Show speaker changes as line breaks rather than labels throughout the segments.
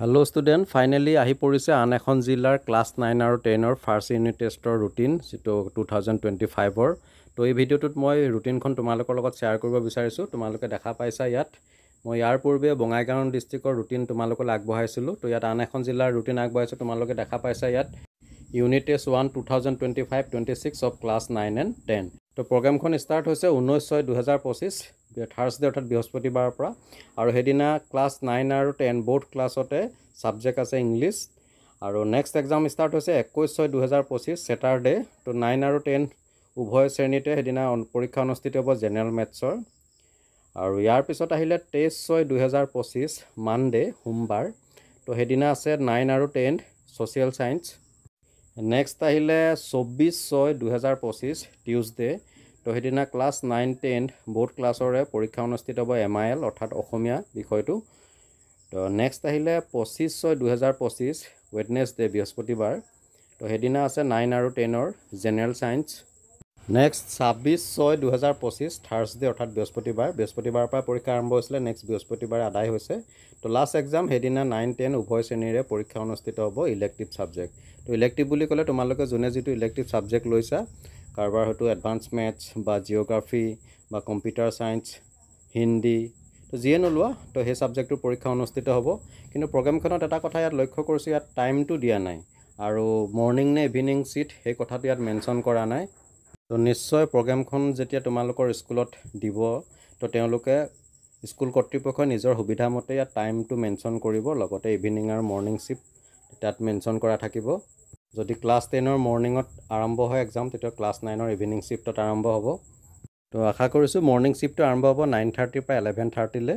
Hello student, finally ahi porise an ekhon jillar class 9 aru 10 or first unit test or routine to 2025 or to ei video tut moi routine khon tumalokor logot share koribo bisarisu tumaloke dekha paisa yat moi yar purbe Bongaigaon district or routine tumalokor agbohaisilu to yat an ekhon jillar routine agbohaisu tumaloke dekha paisa yat unit test 1 2025-26 of class 9 and 10 to program khon start hoise 19/6/2025 থাৰ্সডে অৰ্থাৎ বৃহস্পতিবাৰৰ পৰা আৰু হেদিনা class 9 আৰু 10 both ক্লাছতে subject আছে English আৰু next exam start হৈছে 21/6/2025 স্যাটাৰডে তো 9 আৰু 10 উভয় শ্ৰেণীতে হেদিনা পৰীক্ষা অনুষ্ঠিত হ'ব জেনেৰেল মেথছৰ আৰু ইয়াৰ পিছত আহিলে 23/6/2025 মানডে সোমবাৰ তো হেদিনা আছে 9 আৰু 10 সোশ্যাল সায়েন্স নেক্সট আহিলে 24/6/2025 টিউজডে তো হেদিনা ক্লাছ 9-10 বোথ ক্লাছৰে পৰীক্ষা অনুষ্ঠিত হ'ব MIL অৰ্থাৎ অসমীয়া বিষয়টো তো নেক্সট আহিলে 25/6/2025 ওয়েডনেসডে বৃহস্পতিবাৰ তো হেদিনা আছে 9 আৰু 10ৰ জেনেৰেল সায়েন্স নেক্সট 26/6/2025 থাৰ্সডে অৰ্থাৎ বৃহস্পতিবাৰৰ পৰা পৰীক্ষা আৰম্ভ হৈছিলে নেক্সট বৃহস্পতিবাৰে আদায় হৈছে তো লাষ্ট এক্সাম হেদিনা 9-10 উভয় শ্ৰেণীৰে পৰীক্ষা অনুষ্ঠিত হ'ব ইলেক্টিভ সাবজেক্ট তো ইলেক্টিভ বুলি ক'লে তোমালোকে যোনে যেটো ইলেক্টিভ সাবজেক্ট লৈছা কারবার হয়তো অ্যাডভান্স ম্যাথস বা জিওগ্রাফি বা কম্পিউটার সায়েন্স হিন্দি তো যিয়ে নলোৱা তো সেই সাবজেক্টৰ পৰীক্ষা অনুষ্ঠিত হ'ব কিন্তু প্ৰগ্ৰামখনত এটা কথা ইয়াত লক্ষ্য কৰিছো ইয়াত টাইমটো দিয়া নাই আৰু মৰ্নিং নে ইভিনিং সিট সেই কথাটো ইয়াত মেনশন কৰা নাই তো নিশ্চয় প্ৰগ্ৰামখন যেতিয়া তোমালোকৰ স্কুলত দিব তো তেওঁলোকে স্কুল কৰ্তৃপক্ষই নিজৰ সুবিধা মতে ইয়াত টাইমটো মেনশন কৰিব লগতে ইভিনিং আৰু মৰ্নিং শিফট তাত মেনশন কৰা থাকিব যদি ক্লাছ 10ৰ মৰ্নিঙত আৰম্ভ হয় এক্সাম তেতিয়া ক্লাছ 9ৰ ইভিনিং শিফটত আৰম্ভ হ'ব তো আশা কৰিছো মৰ্নিং শিফটটো আৰম্ভ হ'ব 9:30 পৰা 11:30 লে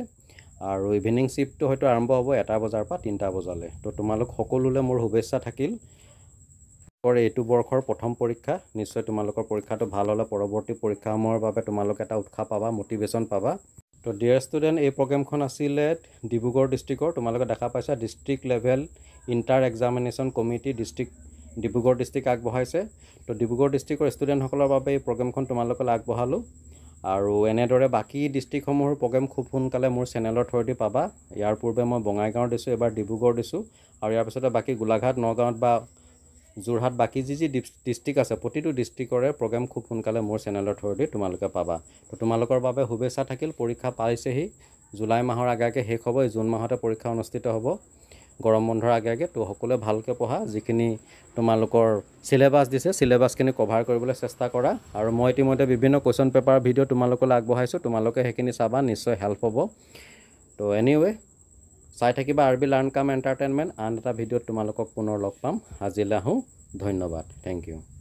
আৰু ইভিনিং শিফটটো হয়তো আৰম্ভ হ'ব 1 বজাৰ পৰা 3 বজালৈ তো তোমালোক সকলোলে মোৰ শুভেচ্ছা থাকিল পৰে এইটো বৰ্ষৰ প্ৰথম পৰীক্ষা নিশ্চয় তোমালোকৰ পৰীক্ষাটো ভাল হ'লে পৰৱৰ্তী পৰীক্ষাসমূহৰ বাবে তোমালোক এটা উৎসাহ পাবা মোটিভেশন পাবা তো ডিয়াৰ ষ্টুডেন্ট এই প্ৰগ্ৰামখন আছিল ডিব্ৰুগড় ডিস্ট্ৰিক্টৰ তোমালোকে দেখা পাইছা district level inter examination committee district Dibrugarh district আগবঢ়াইছে তো ডিব্ৰুগড় ডিস্ট্ৰিক্টৰ ষ্টুডেণ্টসকলৰ বাবে এই প্ৰগ্ৰামখন তোমালোকলৈ আগবঢ়ালোঁ আৰু এনেদৰে বাকি ডিস্ট্ৰিক্টসমূহৰ প্ৰগ্ৰাম খুব সোনকালে মোৰ চেনেলৰ থ্ৰুদি পাবা ইয়াৰ পূৰ্বে মই বঙাইগাঁও দিছোঁ এবাৰ ডিব্ৰুগড় দিছোঁ আৰু ইয়াৰ পিছতে বাকি গোলাঘাট নগাঁৱত বা যোৰহাট বাকি যি ডিস্ট্ৰিক্ট আছে প্ৰতিটো ডিস্ট্ৰিক্টৰে প্ৰগ্ৰাম খুব সোনকালে মোৰ চেনেলৰ থ্ৰুদি তোমালোকে পাবা তো তোমালোকৰ বাবে শুভেচ্ছা থাকিল পৰীক্ষা পাইছেহি জুলাই মাহৰ আগে শেষ হ'ব জুন মাহতে পৰীক্ষা অনুষ্ঠিত হ'ব গৰম বন্ধৰ আগে তো সকলোৱে ভালকৈ পঢ়া যিখিনি তোমালোকৰ সিলেবাস দিছে সিলেবাসখিনি কভাৰ কৰিবলৈ চেষ্টা কৰা আৰু মই ইতিমধ্যে বিভিন্ন কোৱেশ্চন পেপাৰ ভিডিও তোমালোকলৈ আগবঢ়াইছো তোমালোকে হেখিনি চাবা নিশ্চয় হেল্প হ'ব তো এনিৱে চাই থাকিবা আৰবি লাৰ্ণ কাম এন্টাৰটেইনমেন্ট আন এটা ভিডিওত তোমালোকক পুনৰ লগ পাম আজিলৈ আহো ধন্যবাদ থ্যাংক ইউ